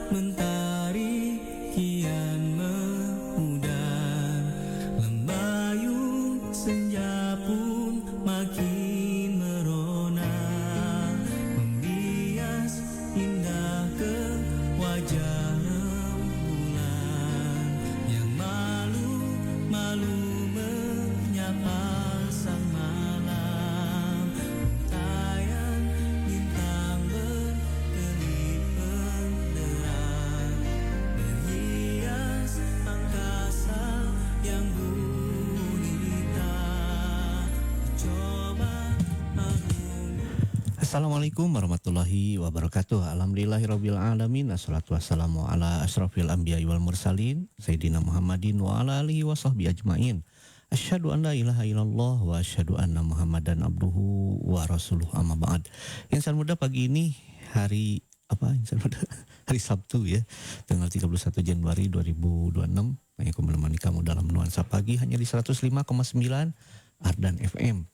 mentari kian memudar, lembayung senja pun makin merona, membias indah ke wajah rembulan yang malu-malu menyapa sang malam. Untayan bintang berkelip benderang menghias angkasa yang gulita. Coba agung. Assalamualaikum warahmatullahi wabarakatuh. Alhamdulillahirabbil alamin. Assalatu wassalamu ala asyrafil anbiya'i wal mursalin Sayyidina Muhammadin wa ala alihi wa sahbihi ajmain. Asyhadu an la ilaha illallah wa asyhadu anna Muhammadan abduhu wa rasuluh, amma ba'd. Insan muda pagi ini hari apa insan muda? Hari Sabtu ya, tanggal 31 Januari 2026. Aku menemani kamu dalam nuansa pagi hanya di 105,9 Ardan FM.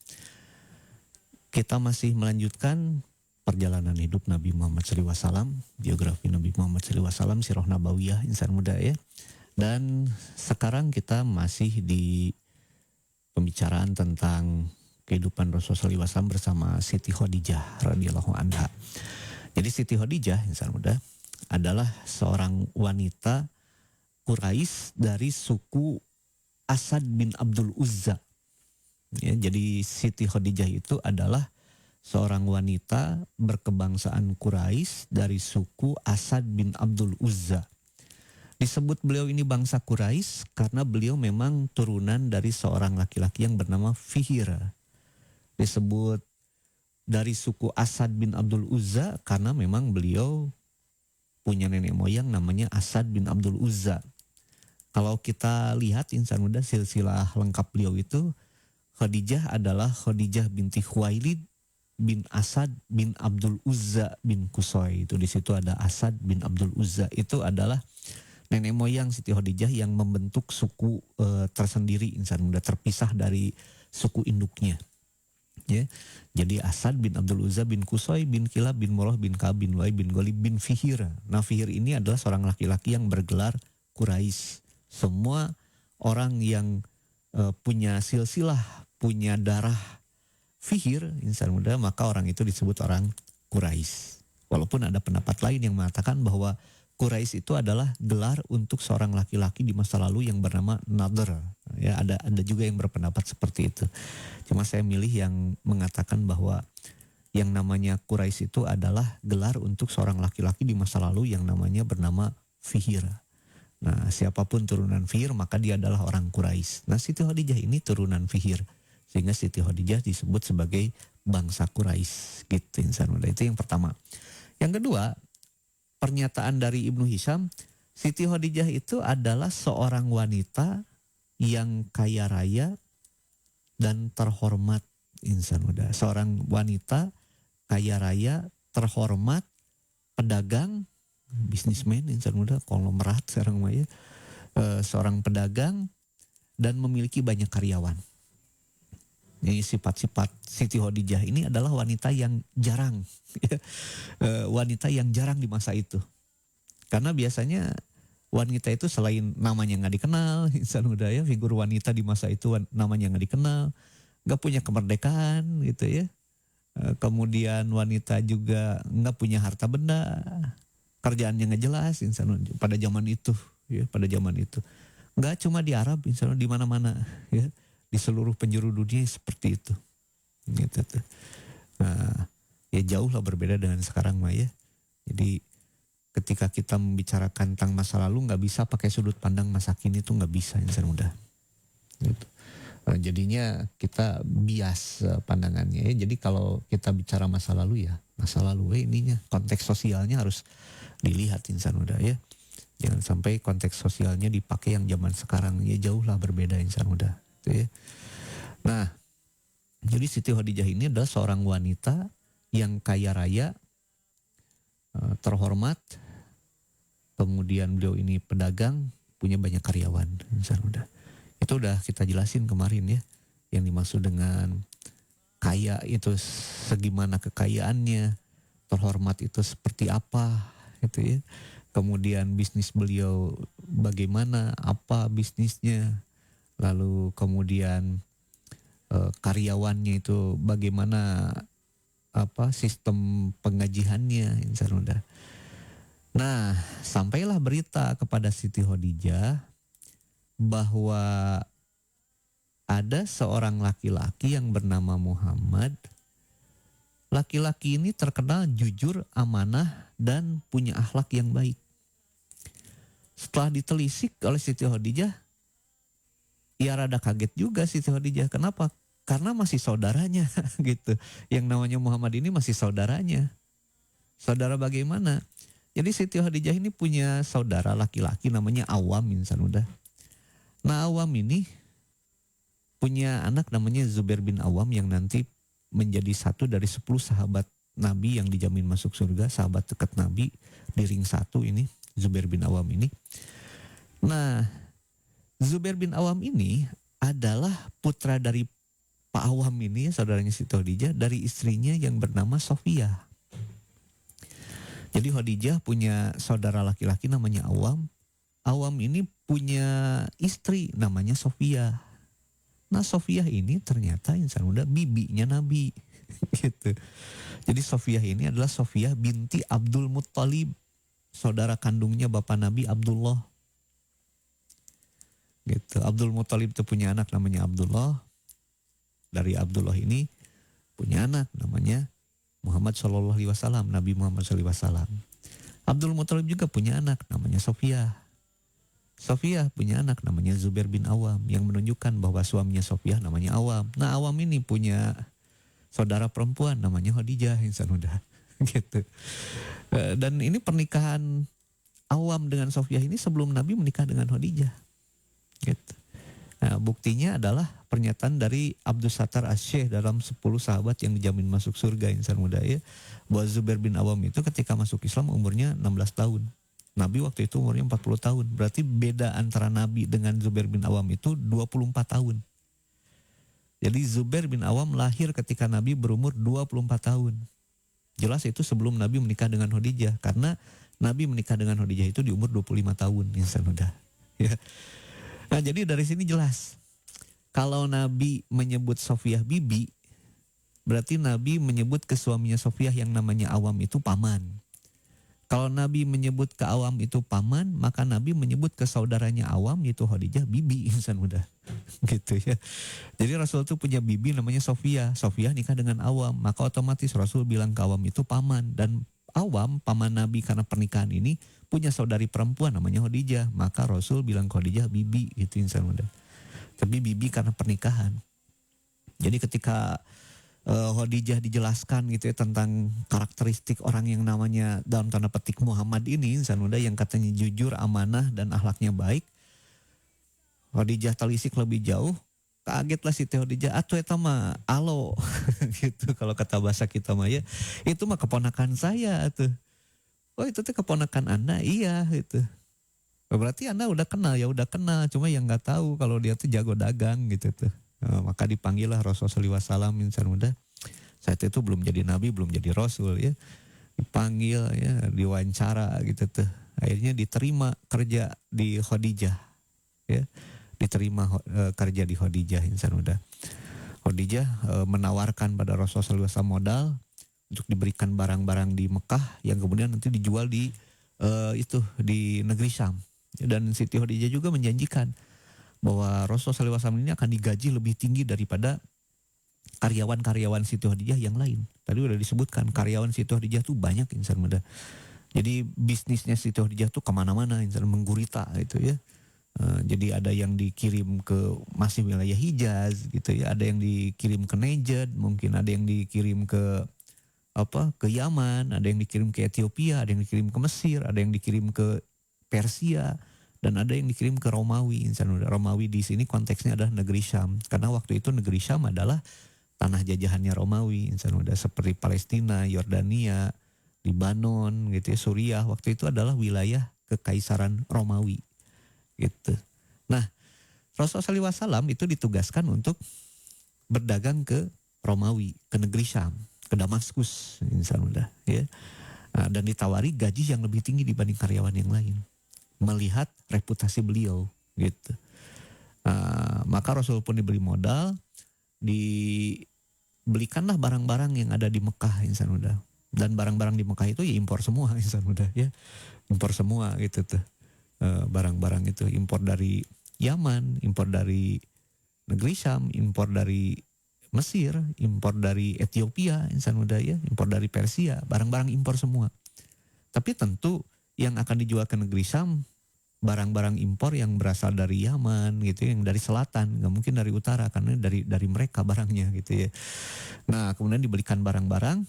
Kita masih melanjutkan perjalanan hidup Nabi Muhammad SAW, biografi Nabi Muhammad SAW, Sirah Nabawiyah insan muda ya. Dan sekarang kita masih di pembicaraan tentang kehidupan Rasulullah SAW bersama Siti Khadijah radhiyallahu anha. Jadi Siti Khadijah insan muda adalah seorang wanita Quraisy dari suku Asad bin Abdul Uzza. Ya, jadi Siti Khadijah itu adalah seorang wanita berkebangsaan Quraisy dari suku Asad bin Abdul Uzza. Disebut beliau ini bangsa Quraisy karena beliau memang turunan dari seorang laki-laki yang bernama Fihir. Disebut dari suku Asad bin Abdul Uzza karena memang beliau punya nenek moyang namanya Asad bin Abdul Uzza. Kalau kita lihat insan muda silsilah lengkap beliau itu, Khadijah adalah Khadijah binti Khuwailid bin Asad bin Abdul Uzza bin Qusay. Itu di situ ada Asad bin Abdul Uzza. Itu adalah nenek moyang Siti Khadijah yang membentuk suku tersendiri insan muda, terpisah dari suku induknya. Ya. Jadi Asad bin Abdul Uzza bin Qusay bin Kilab bin Murrah bin Ka'ab bin Lu'ay bin Ghalib bin Fihir. Nah, Fihir ini adalah seorang laki-laki yang bergelar Quraisy. Semua orang yang punya silsilah, punya darah Fihir insan muda, maka orang itu disebut orang Quraisy. Walaupun ada pendapat lain yang mengatakan bahwa Quraisy itu adalah gelar untuk seorang laki-laki di masa lalu yang bernama Nadr. Ya, ada juga yang berpendapat seperti itu. Cuma saya milih yang mengatakan bahwa yang namanya Quraisy itu adalah gelar untuk seorang laki-laki di masa lalu yang namanya bernama Fihir. Nah, siapapun turunan Fihir maka dia adalah orang Quraisy. Nah, Siti Khadijah ini turunan Fihir. Sehingga Siti Khadijah disebut sebagai bangsa Quraisy. Gitu insan muda. Itu yang pertama. Yang kedua, pernyataan dari Ibnu Hisham, Siti Khadijah itu adalah seorang wanita yang kaya raya dan terhormat insan muda. Seorang wanita kaya raya, terhormat, pedagang, bisnismen insan muda, konglomerat sekarang mah ya. Seorang pedagang dan memiliki banyak karyawan. Ini sifat-sifat Siti Khadijah ini adalah wanita yang jarang, wanita yang jarang di masa itu. Karena biasanya wanita itu selain namanya nggak dikenal, insan muda ya, figur wanita di masa itu namanya nggak dikenal, nggak punya kemerdekaan gitu ya. Kemudian wanita juga nggak punya harta benda, kerjaannya nggak jelas insan muda pada zaman itu, ya pada zaman itu. Nggak cuma di Arab, insan muda di mana-mana ya. Di seluruh penjuru dunia seperti itu. Gitu tuh. Nah, ya jauh lah berbeda dengan sekarang mah ya. Jadi ketika kita membicarakan tentang masa lalu nggak bisa pakai sudut pandang masa kini, itu nggak bisa insan muda. Gitu. Jadinya kita bias pandangannya ya. Jadi kalau kita bicara masa lalu ya, masa lalu ininya konteks sosialnya harus dilihat insan muda ya. Jangan sampai konteks sosialnya dipakai yang zaman sekarang, ya jauh lah berbeda insan muda. Ya. Nah, jadi Siti Khadijah ini adalah seorang wanita yang kaya raya, terhormat, kemudian beliau ini pedagang, punya banyak karyawan, insan muda. Itu udah kita jelasin kemarin ya, yang dimaksud dengan kaya itu segimana kekayaannya, terhormat itu seperti apa, gitu ya. kemudian bisnis beliau bagaimana, apa bisnisnya, lalu kemudian karyawannya itu bagaimana, apa sistem pengajiannya, insan udah. Nah, sampailah berita kepada Siti Khadijah bahwa ada seorang laki-laki yang bernama Muhammad. Laki-laki ini terkenal jujur, amanah, dan punya akhlak yang baik. Setelah ditelisik oleh Siti Khadijah, ya rada kaget juga Siti Khadijah. Kenapa? Karena masih saudaranya gitu. Yang namanya Muhammad ini masih saudaranya. Saudara bagaimana? Jadi Siti Khadijah ini punya saudara laki-laki namanya Awam, insan udah. Nah, Awam ini punya anak namanya Zubair bin Awam yang nanti menjadi satu dari 10 sahabat Nabi yang dijamin masuk surga, sahabat dekat Nabi di ring 1 ini, Zubair bin Awam ini. Nah, Zubair bin Awam ini adalah putra dari Pak Awam ini, saudaranya Siti Khadijah, dari istrinya yang bernama Sofia. Jadi Khadijah punya saudara laki-laki namanya Awam. Awam ini punya istri namanya Sofia. Nah, Sofia ini ternyata insan muda bibinya Nabi gitu. Jadi Sofia ini adalah Sofia binti Abdul Muttalib, saudara kandungnya bapak Nabi Abdullah. Gitu. Abdul Muttalib itu punya anak namanya Abdullah. Dari Abdullah ini punya anak namanya Muhammad Shallallahu Alaihi Wasallam, Nabi Muhammad Shallallahu Alaihi Wasallam. Abdul Muttalib juga punya anak namanya Sofia. Sofia punya anak namanya Zubair bin Awam, yang menunjukkan bahwa suaminya Sofia namanya Awam. Nah, Awam ini punya saudara perempuan namanya Khadijah, insan udah gitu. Dan ini pernikahan Awam dengan Sofia ini sebelum Nabi menikah dengan Khadijah. Gitu. Nah, buktinya adalah pernyataan dari Abdul Sattar Asy-Syaikh dalam 10 sahabat yang dijamin masuk surga, insan muda ya. Bahwa Zubair bin Awam itu ketika masuk Islam umurnya 16 tahun. Nabi waktu itu umurnya 40 tahun. Berarti beda antara Nabi dengan Zubair bin Awam itu 24 tahun. Jadi Zubair bin Awam lahir ketika Nabi berumur 24 tahun. Jelas itu sebelum Nabi menikah dengan Khadijah. Karena Nabi menikah dengan Khadijah itu di umur 25 tahun, insan muda. Ya. Nah, jadi dari sini jelas. Kalau Nabi menyebut Sofiyah bibi, berarti Nabi menyebut ke suaminya Sofiyah yang namanya Awam itu paman. Kalau Nabi menyebut ke Awam itu paman, maka Nabi menyebut ke saudaranya Awam yaitu Khadijah bibi, insan muda. Gitu ya. Jadi Rasul itu punya bibi namanya Sofiyah. Sofiyah nikah dengan Awam, maka otomatis Rasul bilang ke Awam itu paman. Dan Awam, paman Nabi karena pernikahan ini, punya saudari perempuan namanya Khadijah. Maka Rasul bilang Khadijah bibi, gitu insan muda. Tapi bibi karena pernikahan. Jadi ketika Khadijah dijelaskan gitu ya tentang karakteristik orang yang namanya dalam tanda petik Muhammad ini, insan muda yang katanya jujur, amanah, dan akhlaknya baik. Khadijah telisik lebih jauh, kagetlah Siti Khadijah, atuh eta mah alo gitu kalau kata bahasa kita mah ya. Itu mah keponakan saya tuh. Oh, itu tuh keponakan Anda? Iya gitu. Berarti Anda udah kenal, ya udah kenal, cuma yang nggak tahu kalau dia tuh jago dagang gitu tuh. Maka dipanggil lah Rasulullah SAW, insan muda. Saat itu belum jadi nabi, belum jadi rasul ya. Dipanggil ya, diwawancara gitu tuh. Akhirnya diterima kerja di Khadijah. Ya. Diterima kerja di Khadijah, insan muda. Khadijah menawarkan pada Rasulullah SAW modal untuk diberikan barang-barang di Mekah yang kemudian nanti dijual di di negeri Syam. Dan Siti Khadijah juga menjanjikan bahwa Rasulullah SAW ini akan digaji lebih tinggi daripada karyawan-karyawan Siti Khadijah yang lain. Tadi udah disebutkan karyawan Siti Khadijah tuh banyak, insan muda. Jadi bisnisnya Siti Khadijah tuh kemana-mana, insan, menggurita gitu ya. Jadi ada yang dikirim ke masih wilayah Hijaz gitu ya, ada yang dikirim ke Najd, mungkin ada yang dikirim ke ke Yaman, ada yang dikirim ke Ethiopia, ada yang dikirim ke Mesir, ada yang dikirim ke Persia, dan ada yang dikirim ke Romawi, insan muda. Romawi di sini konteksnya adalah negeri Syam, karena waktu itu negeri Syam adalah tanah jajahannya Romawi, insan muda, seperti Palestina, Yordania, Libanon, gitu ya, Suriah. Waktu itu adalah wilayah kekaisaran Romawi, gitu. Nah, Rasulullah SAW itu ditugaskan untuk berdagang ke Romawi, ke negeri Syam, ke Damaskus, insan muda, ya. Dan ditawari gaji yang lebih tinggi dibanding karyawan yang lain. Melihat reputasi beliau gitu. Maka Rasul pun diberi modal, dibelikanlah barang-barang yang ada di Mekah insan muda. Dan barang-barang di Mekah itu ya impor semua insan muda ya. Impor semua gitu tuh. Barang-barang itu impor dari Yaman, impor dari negeri Syam, impor dari Mesir, impor dari Ethiopia, insan muda ya, impor dari Persia, barang-barang impor semua. Tapi tentu yang akan dijual ke negeri Syam, barang-barang impor yang berasal dari Yaman gitu, yang dari selatan, nggak mungkin dari utara karena dari mereka barangnya gitu ya. Nah kemudian dibelikan barang-barang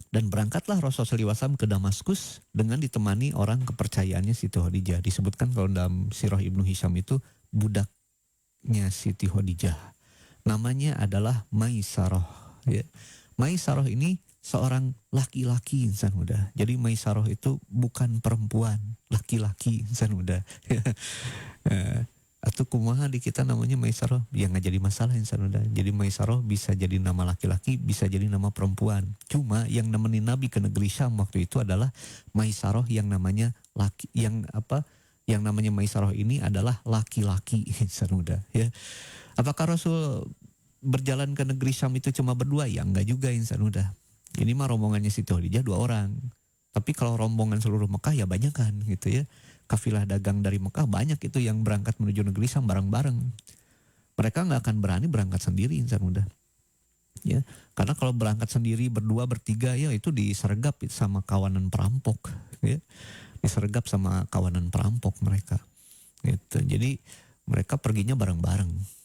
dan berangkatlah Rasulullah SAW ke Damaskus dengan ditemani orang kepercayaannya Siti Khadijah. Disebutkan kalau dalam Sirah Ibnu Hisham itu budaknya Siti Khadijah. Namanya adalah Maisarah. Ya. Maisarah ini seorang laki-laki insan muda. Jadi Maisarah itu bukan perempuan, laki-laki insan muda. Atau kumaha di kita namanya Maisarah, ya nggak jadi masalah insan muda. Jadi Maisarah bisa jadi nama laki-laki, bisa jadi nama perempuan. Cuma yang nemenin Nabi ke negeri Syam waktu itu adalah Maisarah yang namanya laki, yang namanya Maisarah ini adalah laki-laki insan muda. Ya. Apakah Rasul berjalan ke negeri Syam itu cuma berdua? Ya enggak juga insan muda. Ini mah rombongannya Siti Khadijah 2 orang. Tapi kalau rombongan seluruh Mekah ya banyak kan gitu ya. Kafilah dagang dari Mekah banyak itu yang berangkat menuju negeri Syam bareng-bareng. Mereka nggak akan berani berangkat sendiri insan muda. Ya, karena kalau berangkat sendiri berdua bertiga ya itu disergap sama kawanan perampok ya. Disergap sama kawanan perampok mereka. Gitu. Jadi mereka perginya bareng-bareng.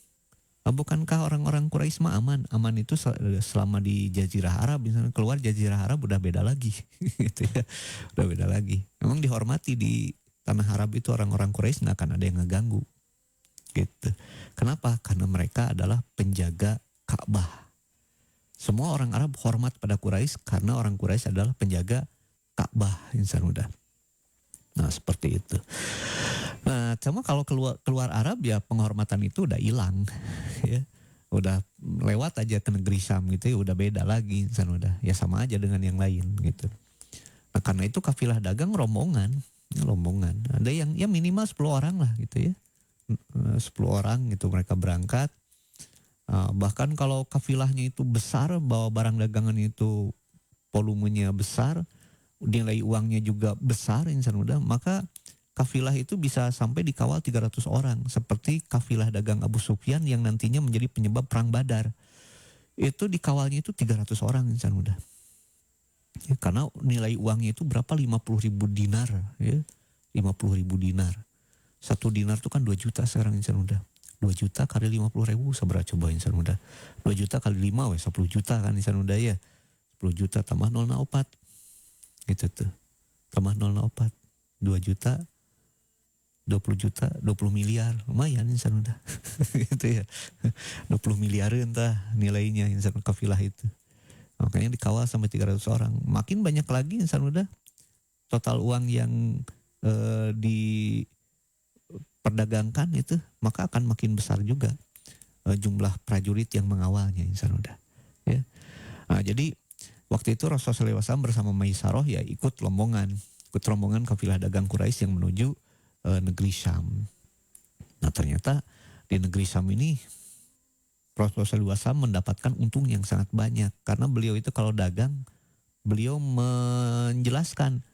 Bukankah orang-orang Quraisy mah aman? Aman itu selama di Jazirah Arab, misalnya keluar Jazirah Arab udah beda lagi, gitu ya, udah beda lagi. Memang dihormati di tanah Arab itu orang-orang Quraisy nggak akan ada yang ngeganggu, gitu. Kenapa? Karena mereka adalah penjaga Ka'bah. Semua orang Arab hormat pada Quraisy karena orang Quraisy adalah penjaga Ka'bah, insan muda. Nah seperti itu. Nah, cuma kalau keluar Arab ya penghormatan itu udah hilang, ya, udah lewat aja ke negeri Syam gitu ya, udah beda lagi, insan udah, ya sama aja dengan yang lain gitu. Nah karena itu kafilah dagang rombongan, ada yang ya minimal 10 orang lah gitu ya, 10 orang gitu mereka berangkat. Bahkan kalau kafilahnya itu besar, bawa barang dagangan itu volumenya besar, nilai uangnya juga besar insan muda, maka kafilah itu bisa sampai dikawal 300 orang. Seperti kafilah dagang Abu Sufyan yang nantinya menjadi penyebab perang Badar. Itu dikawalnya itu 300 orang insan muda. Ya, karena nilai uangnya itu berapa? 50.000 dinar. Ya, 50.000 dinar. 1 dinar itu kan 2 juta sekarang insan muda. 2 juta kali 50.000 seberapa coba insan muda. 2 juta kali 5 10 juta kan insan muda ya. 10 juta tambah 004. Gitu tuh. Tambah 004. 2 juta 20 juta, 20 miliar, lumayan insan udah. Gitu ya. 20 miliar entah nilainya insan kafilah itu. Makanya dikawal sampai 300 orang. Makin banyak lagi insan udah. Total uang yang diperdagangkan itu, maka akan makin besar juga jumlah prajurit yang mengawalnya insan udah. Ya. Nah, jadi waktu itu Rasulullah SAW bersama Maisarah ya ikut rombongan kafilah dagang Quraisy yang menuju negeri Syam. Nah ternyata di negeri Syam ini Rasulullah SAW mendapatkan untung yang sangat banyak. Karena beliau itu kalau dagang, beliau menjelaskan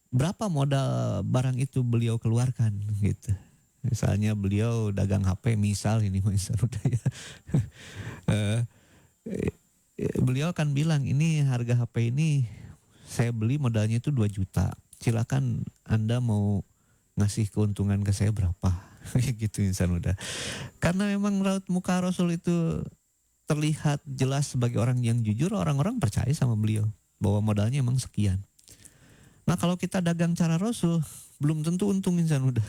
berapa modal barang itu beliau keluarkan gitu. Misalnya beliau dagang HP, misal ini udah ya. Beliau akan bilang ini harga HP ini saya beli modalnya itu 2 juta. Silakan Anda mau ngasih keuntungan ke saya berapa, gitu insan udah. Karena memang raut muka Rasul itu terlihat jelas sebagai orang yang jujur, orang-orang percaya sama beliau bahwa modalnya emang sekian. Nah kalau kita dagang cara Rasul, belum tentu untung insan udah.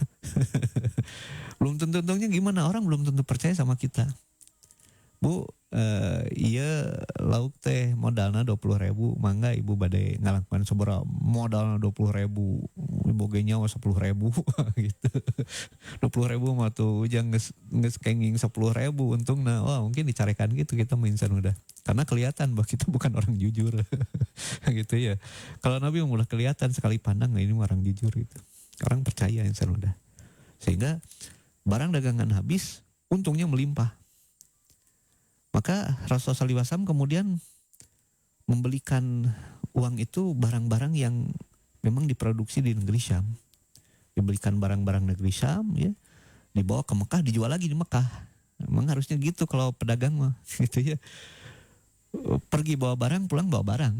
Belum tentu untungnya gimana, orang belum tentu percaya sama kita. Bu, iya lauk teh modalnya 20.000, mangga ibu badai ngalakukan seberapa modalnya 20.000, boga nyawa 10.000 gitu. 20.000 mah tuh ujang nges kenging 10.000 untungna. Wah mungkin dicarekan gitu kita insan udah. Karena kelihatan bahwa kita bukan orang jujur. Gitu ya. Kalau Nabi mulai kelihatan sekali pandang, nah ini orang jujur gitu. Orang percaya insan udah. Sehingga barang dagangan habis, untungnya melimpah. Maka Rasulullah SAW kemudian membelikan uang itu barang-barang yang memang diproduksi di negeri Syam. Dibelikan barang-barang negeri Syam ya, dibawa ke Mekah, dijual lagi di Mekah. Memang harusnya gitu kalau pedagang mah gitu ya. Pergi bawa barang, pulang bawa barang.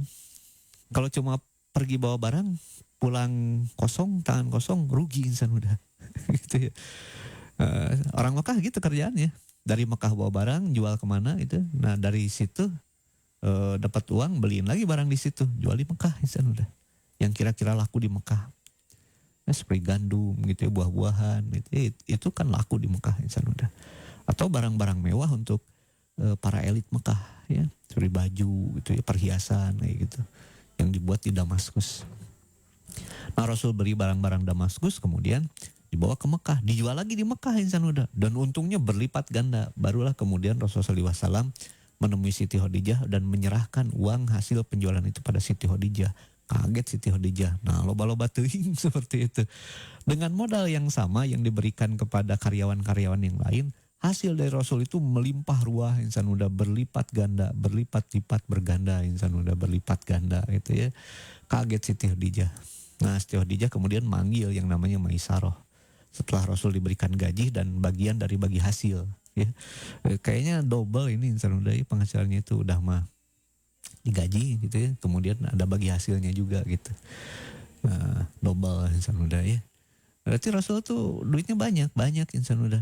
Kalau cuma pergi bawa barang, pulang kosong, tangan kosong, rugi insan udah. Gitu ya. Orang Mekah gitu kerjaannya. Dari Mekah bawa barang, jual kemana itu. Nah dari situ dapat uang, beliin lagi barang di situ, jual di Mekah insan udah. Yang kira-kira laku di Mekah. Nah, seperti gandum gitu ya, buah-buahan gitu. Itu kan laku di Mekah insan udah. Atau barang-barang mewah untuk para elit Mekah ya, seperti baju gitu ya, perhiasan kayak gitu yang dibuat di Damaskus. Nah Rasul beli barang-barang Damaskus kemudian dibawa ke Mekah, dijual lagi di Mekah insan udah, dan untungnya berlipat ganda. Barulah kemudian Rasulullah SAW menemui Siti Khadijah dan menyerahkan uang hasil penjualan itu pada Siti Khadijah. Kaget Siti Khadijah. Nah loba-loba teuing seperti itu. Dengan modal yang sama yang diberikan kepada karyawan-karyawan yang lain, hasil dari Rasul itu melimpah ruah insan udah, berlipat ganda, berlipat-lipat berganda insan udah, berlipat ganda gitu ya. Kaget Siti Khadijah. Nah Siti Khadijah kemudian manggil yang namanya Maisaroh. Setelah Rasul diberikan gaji dan bagian dari bagi hasil ya. Kayaknya double ini insan udah ya, penghasilannya itu udah mah digaji gitu ya, kemudian ada bagi hasilnya juga gitu. Nah, double insan udah ya. Berarti Rasul tuh duitnya banyak insan udah.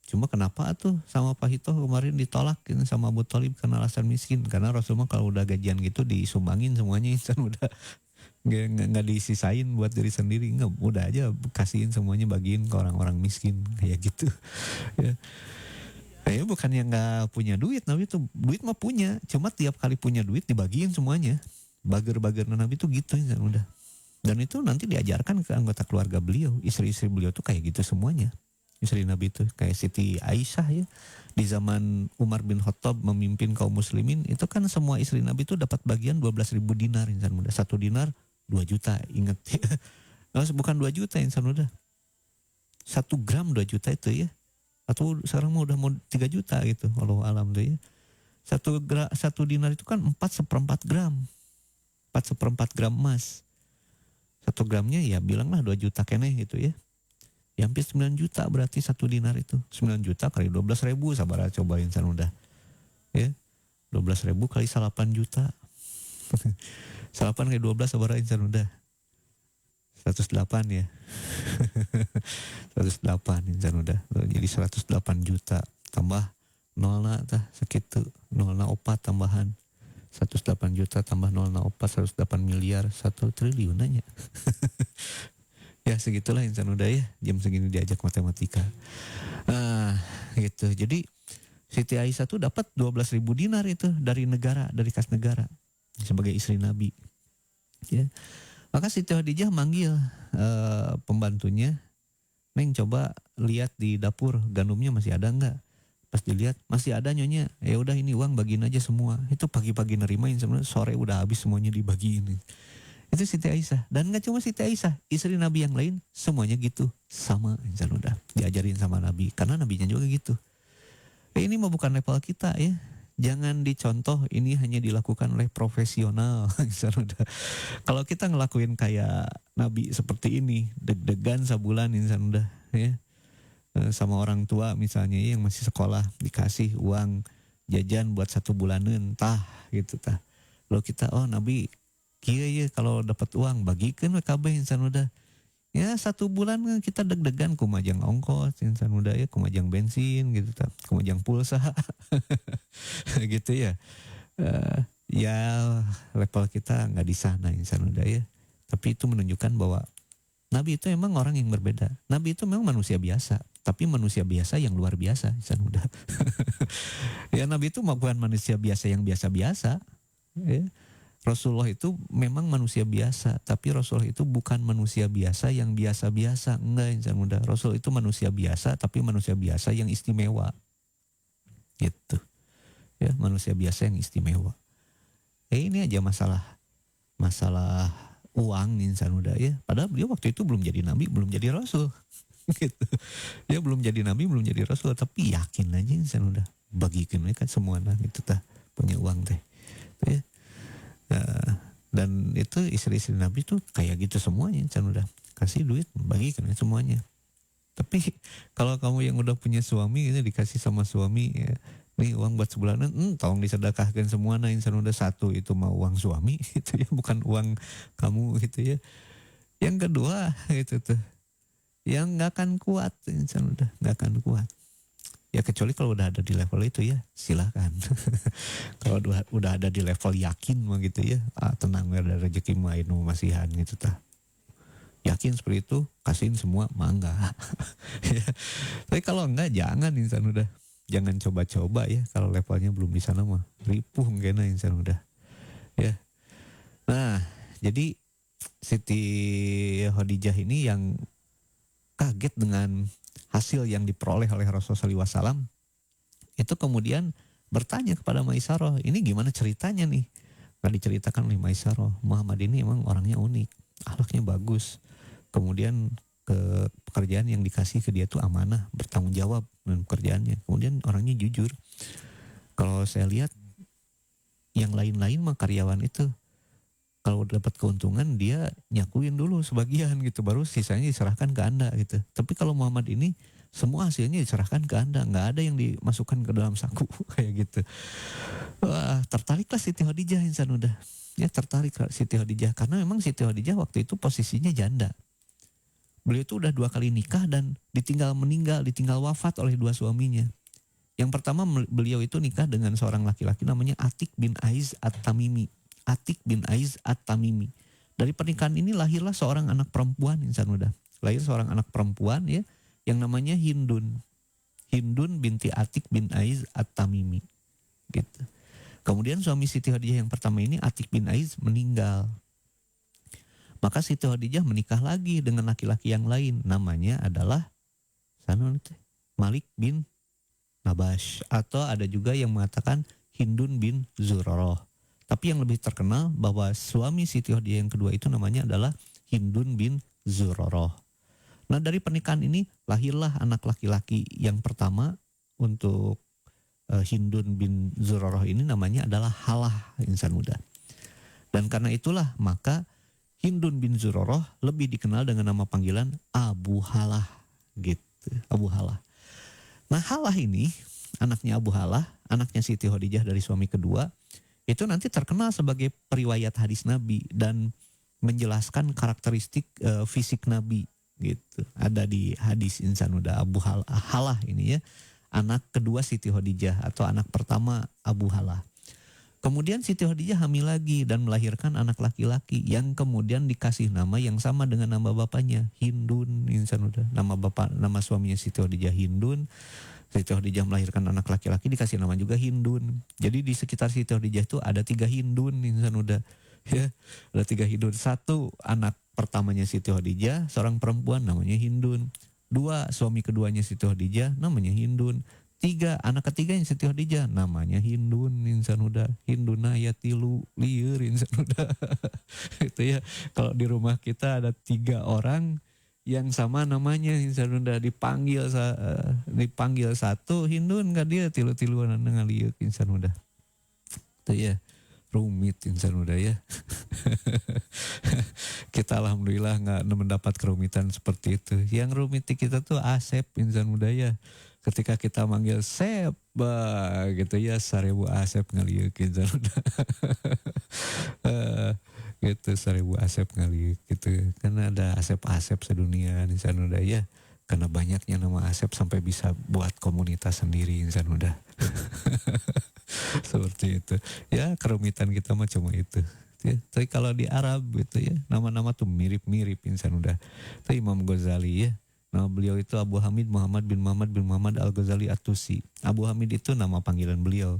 Cuma kenapa tuh sama Pak Hito kemarin ditolak gitu, sama Abu Thalib karena alasan miskin. Karena Rasul mah kalau udah gajian gitu disumbangin semuanya insan udah. Nggak disisain buat diri sendiri, nggak, udah aja kasihin semuanya, bagiin ke orang-orang miskin kayak gitu. Ya. Saya bukannya nggak punya duit, Nabi tuh duit mah punya, cuma tiap kali punya duit dibagiin semuanya. Bager-bager Nabi tuh gitu ya udah. Dan itu nanti diajarkan ke anggota keluarga beliau, istri-istri beliau tuh kayak gitu semuanya. Istri Nabi tuh kayak Siti Aisyah ya. Di zaman Umar bin Khattab memimpin kaum muslimin, itu kan semua istri Nabi tuh dapat bagian 12.000 dinar insan muda. 1 dinar 2 juta, ingat ya. Bukan 2 juta insan muda. 1 gram 2 juta itu ya. Atau sekarang mau udah mau 3 juta gitu. Wallahu alam tuh ya. 1 dinar itu kan 4/4 gram. 4/4 gram emas. 1 gramnya ya bilanglah 2 juta keneh gitu ya. Ya hampir 9 juta berarti 1 dinar itu. 9 juta kali 12.000, sabar cobain san udah. Ya. 12.000 kali 8 juta. 8 kali 12 sabar san udah. 108 ya. 108 insan udah. Jadi 108 juta tambah nolna tah segitu, nolna opat tambahan 108 juta tambah nolna opat 108 miliar 1 triliun aja. Ya segitulah insan udah ya, jam segini diajak matematika. Nah gitu. Jadi Siti Aisyah tuh dapat 12.000 dinar itu dari negara, dari kas negara sebagai istri Nabi. Ya. Maka Siti Khadijah manggil pembantunya, Neng coba lihat di dapur gandumnya masih ada enggak? Pas dilihat masih ada nyonya. Ya udah ini uang bagiin aja semua. Itu pagi-pagi nerimain sebenarnya, sore udah habis semuanya dibagiin. Itu Siti Aisyah. Dan gak cuma Siti Aisyah, istri Nabi yang lain semuanya gitu. Sama insan udah diajarin sama Nabi. Karena Nabinya juga gitu. Ini mah bukan level kita ya. Jangan dicontoh, ini hanya dilakukan oleh profesional. Kalau kita ngelakuin kayak Nabi seperti ini, deg-degan sebulan insan udah ya. Sama orang tua misalnya yang masih sekolah, dikasih uang jajan buat 1 bulanan, tah gitu tah. Lalu kita, oh Nabi, kieu ya kalau dapat uang bagikeun we kabeh insan udah. Ya 1 bulan kita deg-degan kumajang ongkos insan muda ya, kumajang bensin gitu, kumajang pulsa gitu ya. Ya level kita nggak di sana insan muda ya. Tapi itu menunjukkan bahwa Nabi itu emang orang yang berbeda. Nabi itu memang manusia biasa, tapi manusia biasa yang luar biasa insan muda. Ya Nabi itu bukan manusia biasa yang biasa-biasa. Ya. Rasulullah itu memang manusia biasa, tapi Rasulullah itu bukan manusia biasa yang biasa-biasa. Enggak, insan muda. Rasul itu manusia biasa, tapi manusia biasa yang istimewa. Gitu. Ya, manusia biasa yang istimewa. Ini aja masalah uang insan muda ya. Padahal beliau waktu itu belum jadi nabi, belum jadi rasul. Gitu. Dia belum jadi nabi, belum jadi rasul, tapi yakin aja insan muda. Bagikan kan semua gitu tah punya uang teh. Ya. Dan itu istri-istri Nabi tuh kayak gitu semuanya, kan udah kasih duit bagikan semuanya. Tapi kalau kamu yang udah punya suami gitu dikasih sama suami ya, nih uang buat sebulanan, tolong disedekahkan semua, nah insan udah satu itu mau uang suami itu ya, bukan uang kamu gitu ya. Yang kedua itu tuh yang nggak akan kuat, insan nggak akan kuat. Ya kecuali kalau udah ada di level itu ya silakan. Kalau udah ada di level yakin mah gitu ya, tenang ada rezeki main masihan gitu tah. Yakin seperti itu, kasihin semua mangga. Ya. Tapi kalau enggak jangan insan udah. Jangan coba-coba ya kalau levelnya belum di sana mah. Ripuh ngena insan udah. Ya. Nah, jadi Siti Khadijah ini yang kaget dengan hasil yang diperoleh oleh Rasulullah SAW, itu kemudian bertanya kepada Maisarah, ini gimana ceritanya nih? Gak diceritakan oleh Maisarah. Muhammad ini emang orangnya unik, akhlaknya bagus. Kemudian pekerjaan yang dikasih ke dia tuh amanah, bertanggung jawab dengan pekerjaannya. Kemudian orangnya jujur. Kalau saya lihat yang lain-lain mah karyawan itu kalau dapat keuntungan dia nyakuin dulu sebagian gitu, baru sisanya diserahkan ke Anda gitu. Tapi kalau Muhammad ini semua hasilnya diserahkan ke Anda, nggak ada yang dimasukkan ke dalam saku kayak gitu. Wah, tertariklah Siti Khadijah insan udah. Ya tertarik Siti Khadijah karena memang Siti Khadijah waktu itu posisinya janda. Beliau itu udah 2 kali nikah dan ditinggal wafat oleh 2 suaminya. Yang pertama beliau itu nikah dengan seorang laki-laki namanya Atik bin Aiz At-Tamimi. Atik bin Aiz At-Tamimi. Dari pernikahan ini lahirlah seorang anak perempuan insan udah. Lahir seorang anak perempuan ya yang namanya Hindun. Hindun binti Atik bin Aiz At-Tamimi. Gitu. Kemudian suami Siti Khadijah yang pertama ini Atik bin Aiz meninggal. Maka Siti Khadijah menikah lagi dengan laki-laki yang lain, namanya adalah Malik bin Nabash, atau ada juga yang mengatakan Hindun bin Zurarah. Tapi yang lebih terkenal bahwa suami Siti Khadijah yang kedua itu namanya adalah Hindun bin Zurarah. Nah dari pernikahan ini lahirlah anak laki-laki yang pertama untuk Hindun bin Zurarah ini namanya adalah Halah insan muda. Dan karena itulah maka Hindun bin Zurarah lebih dikenal dengan nama panggilan Abu Halah gitu, Abu Halah. Nah Halah ini anaknya Abu Halah, anaknya Siti Khadijah dari suami kedua, itu nanti terkenal sebagai periwayat hadis Nabi dan menjelaskan karakteristik fisik Nabi gitu. Ada di hadis insan udah Abu Halah ini ya, anak kedua Siti Khadijah atau anak pertama Abu Halah. Kemudian Siti Khadijah hamil lagi dan melahirkan anak laki-laki yang kemudian dikasih nama yang sama dengan nama bapaknya, Hindun insan udah. Nama suaminya Siti Khadijah Hindun. Siti Khadijah melahirkan anak laki-laki dikasih nama juga Hindun. Jadi di sekitar Siti Khadijah itu ada 3 Hindun insan udah. Ya, ada 3 Hindun. 1 anak pertamanya Siti Khadijah, seorang perempuan namanya Hindun. 2 suami keduanya Siti Khadijah namanya Hindun. 3 anak ketiganya Siti Khadijah namanya Hindun insan udah. Hinduna ya tilu lieur insan udah. Itu ya, kalau di rumah kita ada 3 orang yang sama namanya insan udah, dipanggil satu Hindun nggak dia tilu-tiluan ngaliuk insan udah. Itu ya rumit insan udah ya. Kita alhamdulillah nggak mendapat kerumitan seperti itu. Yang rumit kita tuh Asep insan muda ya. Ketika kita manggil Sep gitu ya, 1000 Asep ngaliuk insan udah. Gitu 1000 Asep ngaliuk gitu. Karena ada Asep-Asep sedunia insan udah ya. Karena banyaknya nama Asep sampai bisa buat komunitas sendiri insan udah. Seperti itu. Ya kerumitan kita mah cuma itu. Ya, tapi kalau di Arab gitu ya, nama-nama tuh mirip-mirip insan udah. Itu Imam Ghazali ya. Nama beliau itu Abu Hamid Muhammad bin Muhammad bin Muhammad Al-Ghazali At-Tusi. Abu Hamid itu nama panggilan beliau.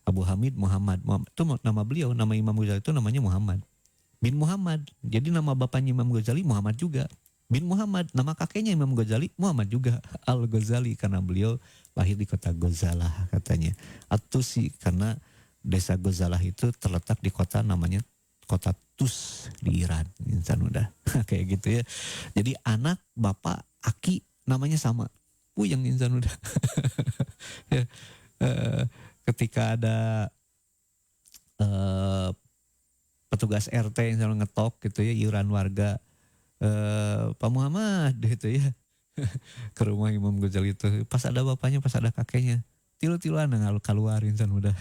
Abu Hamid Muhammad. Itu nama beliau, nama Imam Ghazali itu namanya Muhammad bin Muhammad. Jadi nama bapaknya Imam Ghazali Muhammad juga. Bin Muhammad, nama kakeknya Imam Ghazali Muhammad juga, Al-Ghazali, karena beliau lahir di kota Ghazalah katanya. At-Tusi, karena desa Ghazalah itu terletak di kota namanya kota Tus di Iran. Insan udah kayak gitu ya. Jadi anak, bapak, aki namanya sama. Puyeng insan udah. Ya, ketika ada petugas RT yang selalu ngetok gitu ya, iuran warga, Pak Muhammad gitu ya, ke rumah Imam Ghazali itu, pas ada bapaknya, pas ada kakeknya, tilu-tiluan keluar insan udah.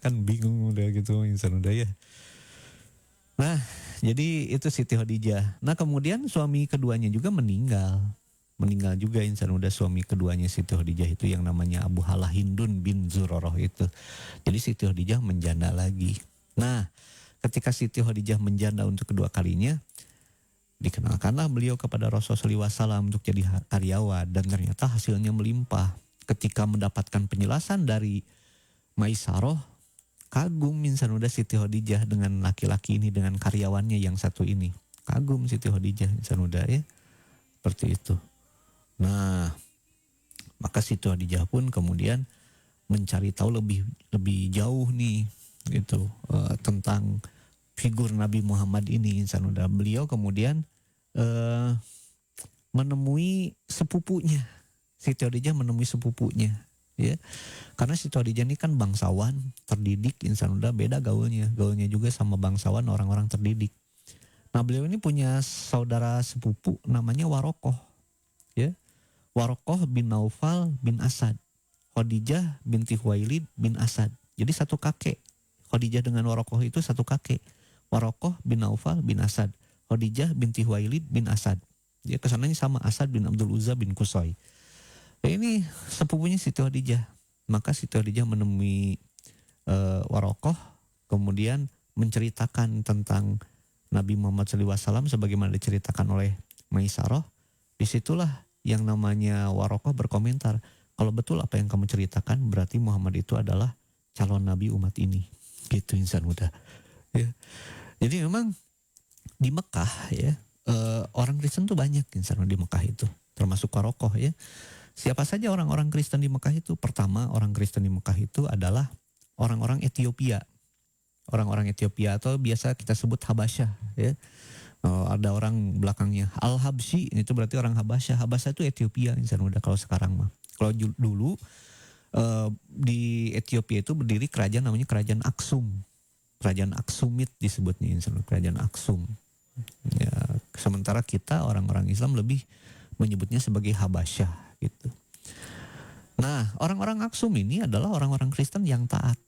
Kan bingung udah gitu insan udah ya. Nah, jadi itu Siti Khadijah. Nah, kemudian suami keduanya juga meninggal juga insan udah, suami keduanya Siti Khadijah itu yang namanya Abu Halah Hindun bin Zuroroh itu. Jadi Siti Khadijah menjanda lagi. Nah, ketika Siti Khadijah menjanda untuk kedua kalinya, dikenalkanlah beliau kepada Rasulullah SAW untuk jadi karyawan, dan ternyata hasilnya melimpah. Ketika mendapatkan penjelasan dari Maisarah, kagum insan udah Siti Khadijah dengan laki-laki ini, dengan karyawannya yang satu ini. Kagum Siti Khadijah insan udah ya. Seperti itu. Nah, maka Siti Khadijah pun kemudian mencari tahu lebih jauh nih gitu, tentang figur Nabi Muhammad ini insan udah. Beliau kemudian menemui sepupunya. Siti Khadijah menemui sepupunya ya. Karena Siti Khadijah ini kan bangsawan, terdidik insan udah, beda gaulnya juga sama bangsawan orang-orang terdidik. Nah, beliau ini punya saudara sepupu namanya Warokoh ya. Warokoh bin Naufal bin Asad, Khadijah binti Khuwailid bin Asad. Jadi satu kakek. Khadijah dengan Warokoh itu satu kakek. Warokoh bin Naufal bin Asad, Khadijah binti Khuwailid bin Asad. Dia kesananya sama, Asad bin Abdul Uzza bin Qusay. Ini sepupunya Siti Khadijah. Maka Siti Khadijah menemui Warokoh, kemudian menceritakan tentang Nabi Muhammad SAW sebagaimana diceritakan oleh Maisarah. Disitulah yang namanya Warokoh berkomentar, kalau betul apa yang kamu ceritakan, berarti Muhammad itu adalah calon Nabi umat ini. Gitu insan muda. Ya. Jadi memang di Mekah ya, orang Kristen tuh banyak insan di Mekah itu, termasuk Warokoh ya. Siapa saja orang-orang Kristen di Mekah itu? Pertama, orang Kristen di Mekah itu adalah orang-orang Ethiopia. Orang-orang Ethiopia atau biasa kita sebut Habasyah ya. Ada orang belakangnya Al-Habsyi, itu berarti orang Habasyah. Habasyah itu Ethiopia insan muda kalau sekarang mah. Kalau dulu di Ethiopia itu berdiri kerajaan namanya Kerajaan Aksum. Kerajaan Aksumit disebutnya insan muda, Kerajaan Aksum. Ya, sementara kita orang-orang Islam lebih menyebutnya sebagai Habasyah gitu. Nah, orang-orang Aksum ini adalah orang-orang Kristen yang taat.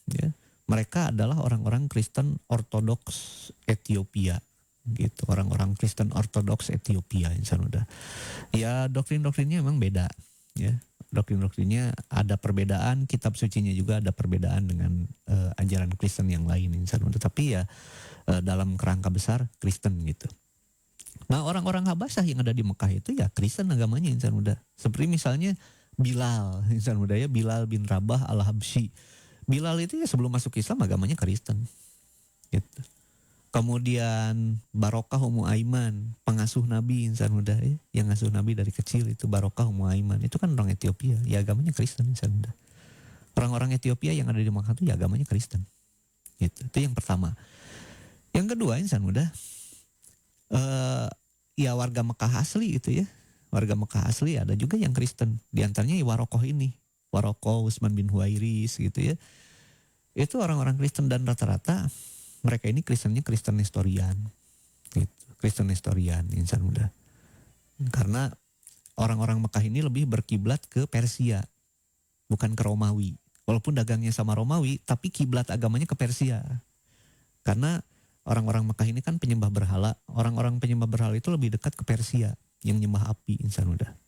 Ya. Mereka adalah orang-orang Kristen Ortodoks Ethiopia. Gitu, orang-orang Kristen Ortodoks Ethiopia insan udah. Ya, doktrin-doktrinnya memang beda ya. Doktrin-doktrinnya ada perbedaan, kitab sucinya juga ada perbedaan dengan ajaran Kristen yang lain insan udah. Tapi ya dalam kerangka besar Kristen gitu. Nah, orang-orang Habasyah yang ada di Mekah itu ya Kristen agamanya insan udah. Seperti misalnya Bilal insan udah ya, Bilal bin Rabah Al-Habsyi. Bilal itu ya sebelum masuk Islam agamanya Kristen gitu. Kemudian Barokah Ummu Aiman, pengasuh Nabi insan muda ya, yang ngasuh Nabi dari kecil itu Barokah Ummu Aiman, itu kan orang Ethiopia, ya agamanya Kristen insan muda. Orang-orang Ethiopia yang ada di Mekah itu ya agamanya Kristen. Gitu. Itu yang pertama. Yang kedua insan muda, ya warga Mekah asli itu ya. Warga Mekah asli ada juga yang Kristen. Di antaranya ya Warokoh ini, Warokoh Utsman bin Huwairis gitu ya. Itu orang-orang Kristen dan rata-rata mereka ini Kristennya Kristen Nestorian gitu. Kristen Nestorian insan muda. Karena orang-orang Mekah ini lebih berkiblat ke Persia, bukan ke Romawi. Walaupun dagangnya sama Romawi, tapi kiblat agamanya ke Persia. Karena orang-orang Mekah ini kan penyembah berhala. Orang-orang penyembah berhala itu lebih dekat ke Persia yang nyembah api insan muda.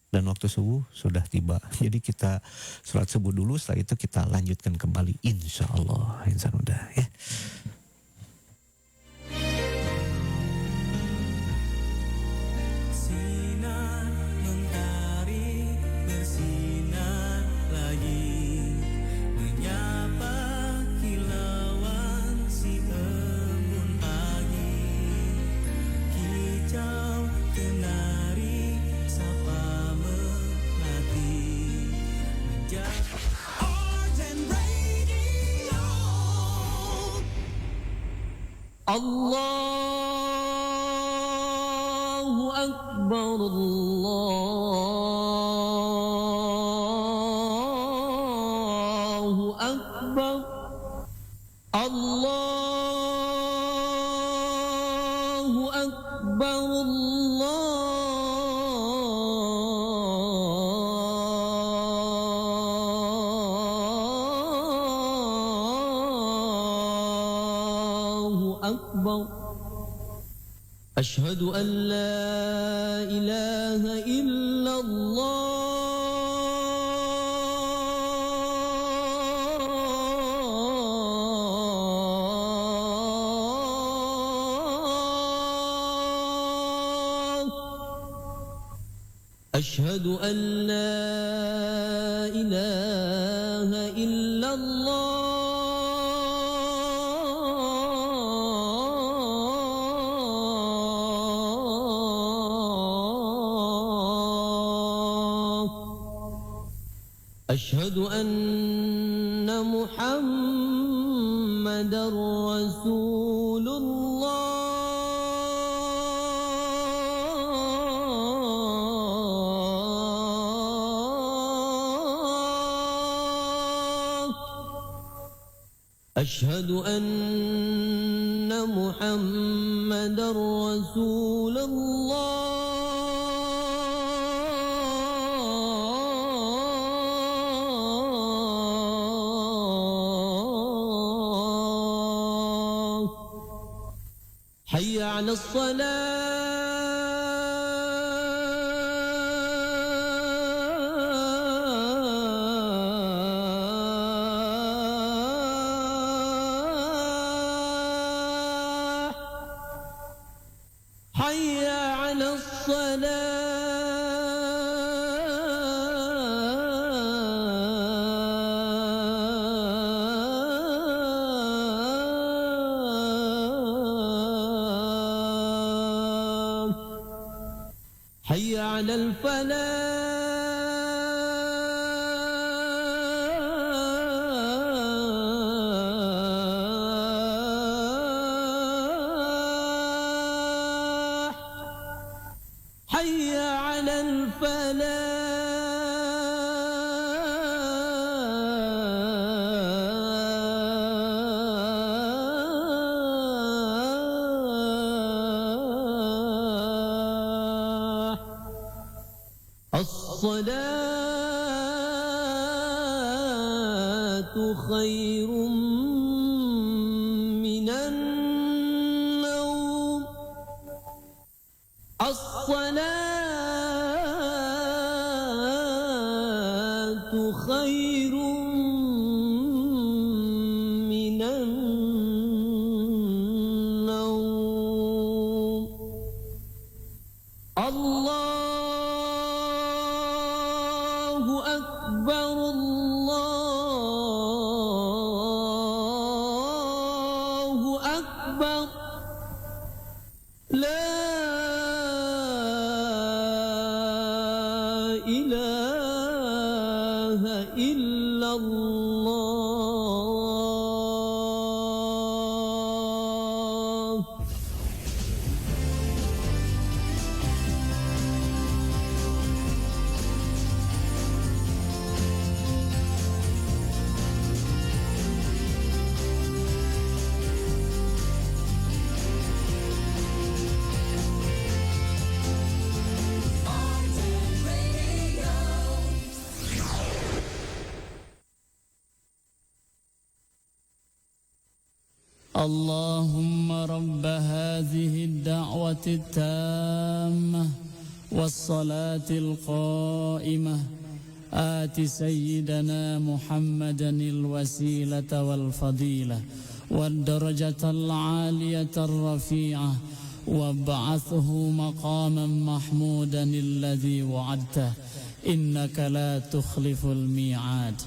Dan waktu subuh sudah tiba. Jadi kita sholat subuh dulu, setelah itu kita lanjutkan kembali insya Allah insan muda ya. Sinar mentari bersinar lagi. الله أكبر الله أكبر الله أكبر الله أكبر أشهد أن لا إله إلا الله أشهد أن لا إله إلا الله أشهد أن محمدا رسول الله أشهد أن محمدا رسول الله حي على الصلاة حي على الصلاة حي على الفلاح حي على الفلاح الصلاة خير من النوم الصلاة خير من النوم الله أكبر الله أكبر لا إله إلا الله اللهم رب هذه الدعوة التامة والصلاة القائمة آت سيدنا محمدا الوسيلة والفضيلة والدرجة العالية الرفيعة وابعثه مقاما محمودا الذي وعدته إنك لا تخلف الميعاد.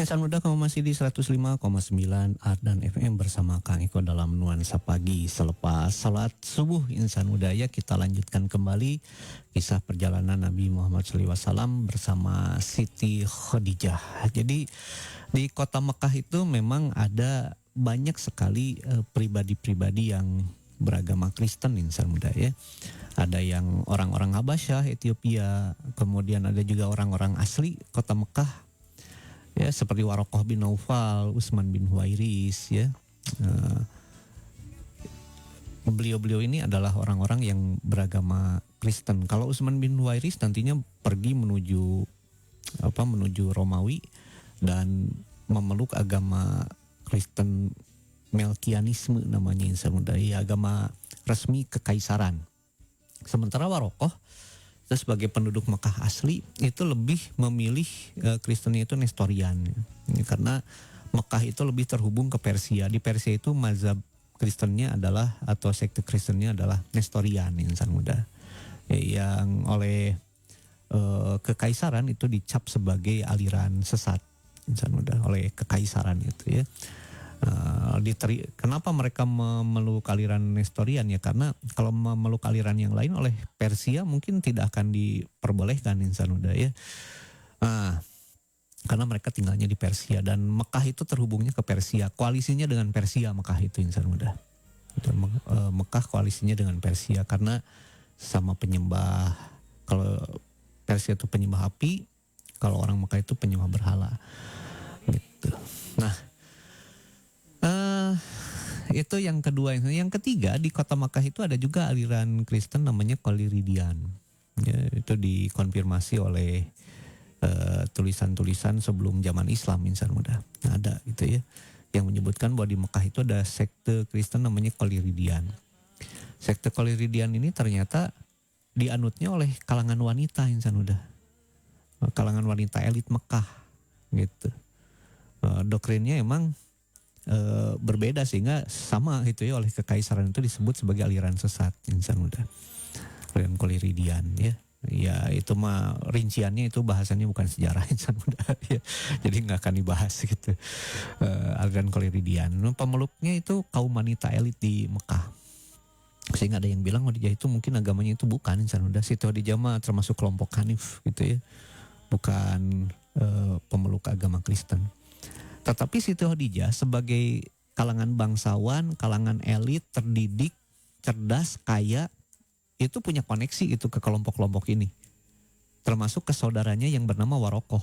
Insan Muda, kamu masih di 105,9 Art dan FM bersama Kang Iko dalam Nuansa Pagi. Selepas salat subuh Insan Muda, ya kita lanjutkan kembali kisah perjalanan Nabi Muhammad SAW bersama Siti Khadijah. Jadi di kota Mekah itu memang ada banyak sekali pribadi-pribadi yang beragama Kristen Insan Muda, ya. Ada yang orang-orang Habasyah, Ethiopia, kemudian ada juga orang-orang asli kota Mekah, ya, seperti Warokoh bin Naufal, Utsman bin Huwairis, ya. Beliau-beliau ini adalah orang-orang yang beragama Kristen. Kalau Utsman bin Huwairis nantinya pergi menuju Romawi dan memeluk agama Kristen Melkianisme namanya, Insan Muda, ya, agama resmi kekaisaran. Sementara Warokoh sebagai penduduk Mekah asli itu lebih memilih Kristennya itu Nestorian, ya. Karena Mekah itu lebih terhubung ke Persia. Di Persia itu mazhab Kristennya adalah, atau sekte Kristennya adalah Nestorian, Insan Muda, ya, yang oleh kekaisaran itu dicap sebagai aliran sesat, Insan Muda, oleh kekaisaran itu, ya. Kenapa mereka memeluk aliran Nestorian, ya karena kalau memeluk aliran yang lain oleh Persia mungkin tidak akan diperbolehkan, Insan Muda, ya. Karena mereka tinggalnya di Persia dan Mekah itu terhubungnya ke Persia, koalisinya dengan Persia Mekah itu, Insan Muda. Mekah koalisinya dengan Persia karena sama penyembah. Kalau Persia itu penyembah api, kalau orang Mekah itu penyembah berhala, gitu. Nah, itu yang kedua. Yang ketiga, di kota Makkah itu ada juga aliran Kristen namanya Koliridian, ya, itu dikonfirmasi oleh tulisan-tulisan sebelum zaman Islam, Insan Muda. Ada gitu, ya, yang menyebutkan bahwa di Mekah itu ada sekte Kristen namanya Koliridian. Sekte Koliridian ini ternyata dianutnya oleh kalangan wanita, Insan Muda, kalangan wanita elit Mekah, gitu. Doktrinnya emang berbeda sehingga sama gitu, ya, oleh kekaisaran itu disebut sebagai aliran sesat, Insan Muda, aliran Koliridian, ya. Ya itu mah rinciannya itu bahasannya bukan sejarah, Insan Muda, ya. Jadi nggak akan dibahas gitu. Aliran Koliridian, pemeluknya itu kaum wanita elit di Mekah. Sehingga ada yang bilang Khadijah itu mungkin agamanya itu bukan, Insan Muda. Siti Khadijah mah termasuk kelompok Hanif gitu, ya, bukan pemeluk agama Kristen. Tetapi Siti Khadijah sebagai kalangan bangsawan, kalangan elit, terdidik, cerdas, kaya, itu punya koneksi itu ke kelompok-kelompok ini. Termasuk ke saudaranya yang bernama Warokoh,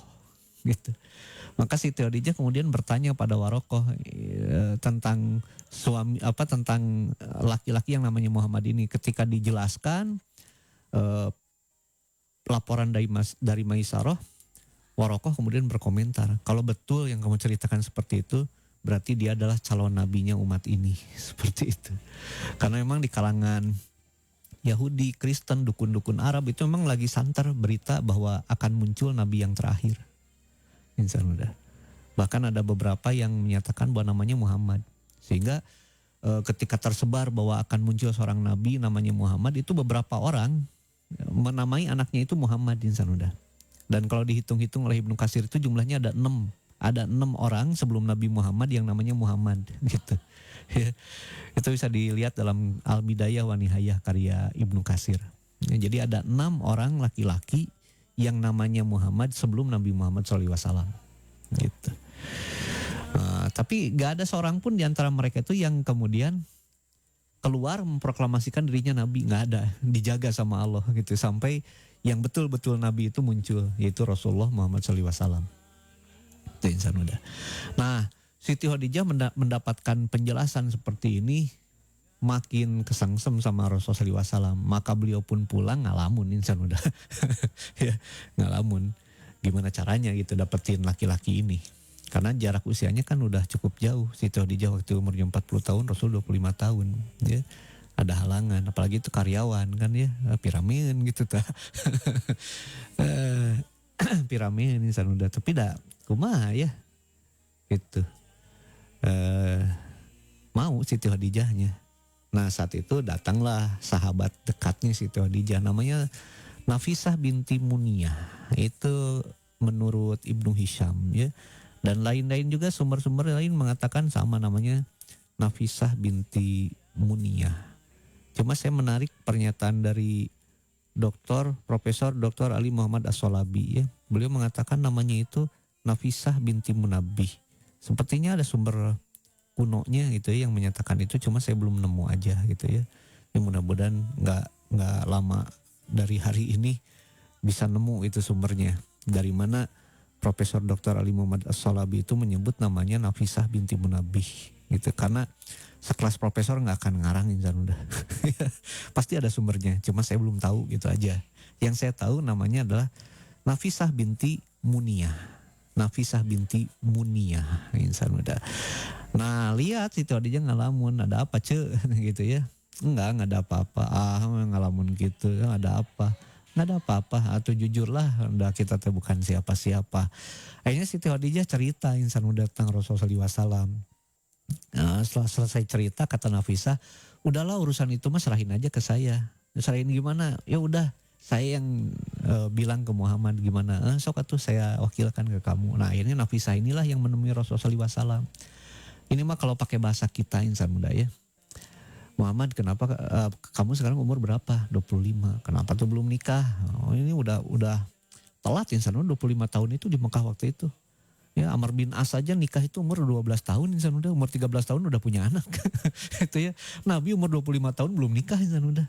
gitu. Maka Siti Khadijah kemudian bertanya pada Warokoh tentang tentang laki-laki yang namanya Muhammad ini. Ketika dijelaskan laporan dari Maisarah, Warokoh kemudian berkomentar, kalau betul yang kamu ceritakan seperti itu, berarti dia adalah calon nabinya umat ini. Seperti itu. Karena memang di kalangan Yahudi, Kristen, dukun-dukun Arab itu memang lagi santer berita bahwa akan muncul nabi yang terakhir, Insan Muda. Bahkan ada beberapa yang menyatakan bahwa namanya Muhammad. Sehingga ketika tersebar bahwa akan muncul seorang nabi namanya Muhammad, itu beberapa orang menamai anaknya itu Muhammad, Insan Muda. Dan kalau dihitung-hitung oleh Ibnu Katsir itu jumlahnya ada 6. Ada 6 orang sebelum Nabi Muhammad yang namanya Muhammad, gitu. Itu bisa dilihat dalam Al-Bidayah wa Nihayah karya Ibnu Katsir. Ya, jadi ada 6 orang laki-laki yang namanya Muhammad sebelum Nabi Muhammad SAW, gitu. Tapi gak ada seorang pun di antara mereka itu yang kemudian keluar memproklamasikan dirinya Nabi. Gak ada, dijaga sama Allah gitu. Sampai yang betul-betul Nabi itu muncul, yaitu Rasulullah Muhammad SAW. Itu, Insan Muda. Nah, Siti Khadijah mendapatkan penjelasan seperti ini, makin kesengsem sama Rasulullah SAW. Maka beliau pun pulang ngalamun, Insan Muda. Ya, ngalamun. Gimana caranya gitu dapetin laki-laki ini. Karena jarak usianya kan udah cukup jauh. Siti Khadijah waktu umurnya 40 tahun, Rasul 25 tahun. Ya. Ada halangan, apalagi itu karyawan kan, ya, piramin gitu ta. Piramin, Insan Muda, tapi dah kumaha, ya, gitu. Mau Siti Khadijahnya. Nah saat itu datanglah sahabat dekatnya Siti Khadijah, namanya Nafisah binti Muniyah. Itu menurut Ibnu Hisham, ya, Dan lain-lain juga sumber-sumber lain mengatakan sama, namanya Nafisah binti Muniyah. Cuma saya menarik pernyataan dari Profesor Dr. Ali Muhammad As-Solabi ya. Beliau mengatakan namanya itu Nafisah binti Munabbih. Sepertinya ada sumber kunonya gitu ya yang menyatakan itu, cuma saya belum nemu aja gitu ya. Ya mudah-mudahan nggak lama dari hari ini bisa nemu itu sumbernya. Dari mana Profesor Dr. Ali Muhammad As-Solabi itu menyebut namanya Nafisah binti Munabbih gitu. Karena sekelas profesor nggak akan ngarang insan udah. Pasti ada sumbernya, cuma saya belum tahu gitu aja. Yang saya tahu namanya adalah Nafisah binti Muniyah. Nafisah binti Muniyah insan udah. Nah lihat Siti Khadijah ngalamun, ada apa gitu ya. Enggak ada apa-apa. Ngalamun gitu, ada apa? Nggak ada apa-apa, atau jujurlah udah kita tuh bukan siapa-siapa. Akhirnya Siti Khadijah cerita insan udah tentang Rasulullah SAW. Nah, setelah selesai cerita kata Nafisah, udahlah urusan itu mah serahin aja ke saya. Serahin gimana? Ya udah saya yang bilang ke Muhammad gimana. Sok atuh saya wakilkan ke kamu. Nah akhirnya Nafisah inilah yang menemui Rasulullah SAW. Ini mah kalau pakai bahasa kita insan muda ya. Muhammad, kenapa kamu sekarang umur berapa? 25. Kenapa tuh belum nikah? Oh, ini udah telat insan 25 tahun itu di Mekah waktu itu. Ya Amr bin As saja nikah itu umur 12 tahun insan udah, umur 13 tahun udah punya anak. Itu ya. Nabi umur 25 tahun belum nikah insan udah.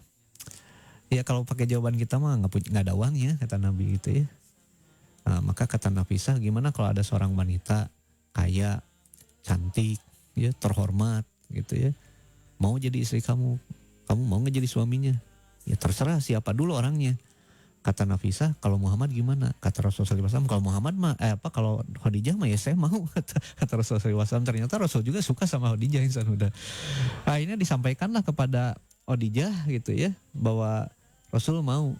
Ya kalau pakai jawaban kita mah nggak ada uangnya kata Nabi gitu ya. Nah, maka kata Nafisah, gimana kalau ada seorang wanita kaya, cantik, ya terhormat gitu ya. Mau jadi istri kamu mau gak jadi suaminya? Ya terserah siapa dulu orangnya. Kata Nafisah, kalau Muhammad gimana? Kata Rasulullah SAW, kalau Muhammad mah kalau Khadijah mah ya saya mau. Kata Rasulullah SAW, ternyata Rasul juga suka sama Khadijah insan udah. Akhirnya disampaikanlah kepada Khadijah gitu ya, bahwa Rasul mau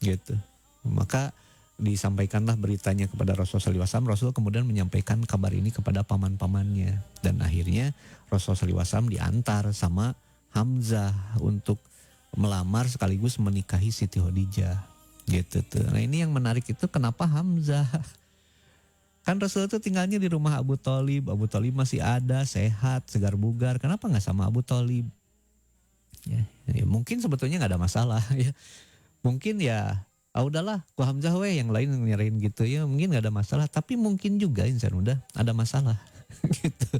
gitu. Maka disampaikanlah beritanya kepada Rasulullah SAW. Rasul kemudian menyampaikan kabar ini kepada paman-pamannya. Dan akhirnya Rasulullah SAW diantar sama Hamzah untuk melamar sekaligus menikahi Siti Khadijah. Gitu tuh. Nah ini yang menarik itu kenapa Hamzah. Kan Rasul itu tinggalnya di rumah Abu Thalib. Abu Thalib masih ada, sehat, segar bugar. Kenapa gak sama Abu Thalib? Ya, mungkin sebetulnya gak ada masalah ya. Mungkin ya udahlah ku Hamzah yang lain nyerahin gitu ya, mungkin gak ada masalah. Tapi mungkin juga insan udah ada masalah gitu.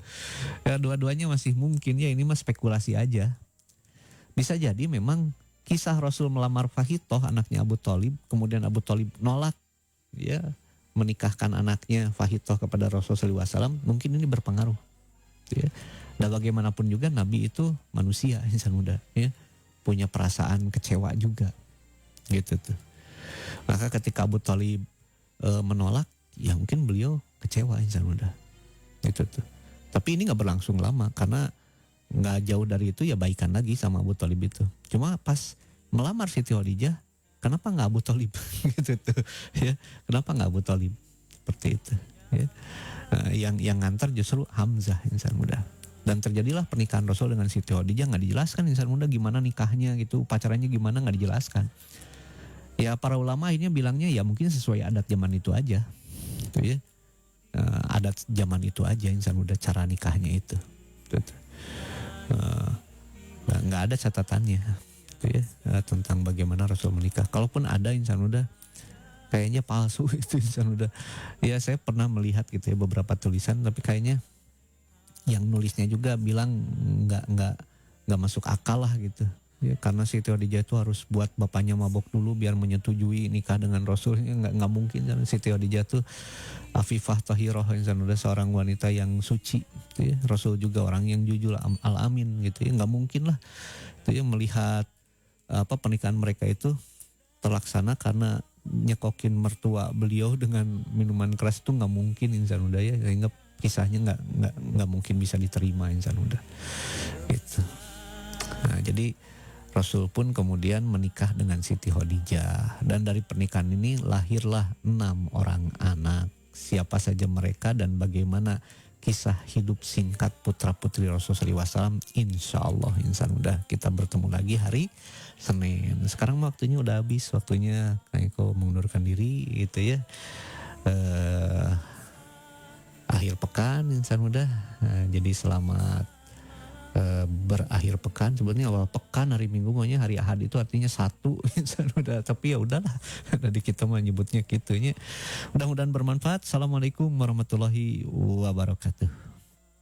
Ya dua-duanya masih mungkin ya, ini mah spekulasi aja. Bisa jadi memang kisah Rasul melamar Fahitoh anaknya Abu Thalib, kemudian Abu Thalib nolak ya menikahkan anaknya Fahitoh kepada Rasulullah SAW, mungkin ini berpengaruh ya. Dan bagaimanapun juga Nabi itu manusia insan muda ya, punya perasaan kecewa juga gitu tuh. Maka ketika Abu Thalib menolak, ya mungkin beliau kecewa insan muda gitu tuh. Tapi ini gak berlangsung lama karena gak jauh dari itu ya baikan lagi sama Abu Thalib itu. Cuma pas melamar Siti Khadijah, kenapa gak Abu Thalib gitu tuh ya. Kenapa gak Abu Thalib seperti itu ya. Yang ngantar justru Hamzah insan muda. Dan terjadilah pernikahan Rasul dengan Siti Khadijah, gak dijelaskan insan muda gimana nikahnya gitu, pacarannya gimana gak dijelaskan. Ya para ulama akhirnya bilangnya ya mungkin sesuai adat zaman itu aja gitu ya. Adat zaman itu aja insan muda, cara nikahnya itu gitu. Nggak ada catatannya gitu ya, tentang bagaimana Rasul menikah. Kalaupun ada insan muda kayaknya palsu itu insan muda. Ya saya pernah melihat gitu ya beberapa tulisan, tapi kayaknya yang nulisnya juga bilang nggak masuk akal lah gitu. Ya, karena Siti Khadijah itu harus buat bapaknya mabok dulu biar menyetujui nikah dengan Rasul. Nggak mungkin kan. Siti Khadijah itu Afifah Tahirah insan udah seorang wanita yang suci gitu ya. Rasul juga orang yang jujur al-amin gitu ya. Nggak mungkin lah itu ya melihat pernikahan mereka itu terlaksana karena nyekokin mertua beliau dengan minuman keras, itu nggak mungkin insan udah ya. Sehingga kisahnya nggak mungkin bisa diterima insan udah gitu. Nah jadi Rasul pun kemudian menikah dengan Siti Khadijah, dan dari pernikahan ini lahirlah 6 orang anak. Siapa saja mereka dan bagaimana kisah hidup singkat putra putri Rasulullah SAW, insya Allah insan udah kita bertemu lagi hari Senin. Sekarang waktunya udah habis, waktunya Kak Eko mengundurkan diri gitu ya. akhir pekan insan muda. Jadi selamat berakhir pekan. Sebenarnya awal pekan hari Minggu maunya hari Ahad itu artinya satu insan muda. Tapi ya udahlah. Tadi kita mah nyebutnya gitunya. Mudah-mudahan bermanfaat. Assalamualaikum warahmatullahi wabarakatuh.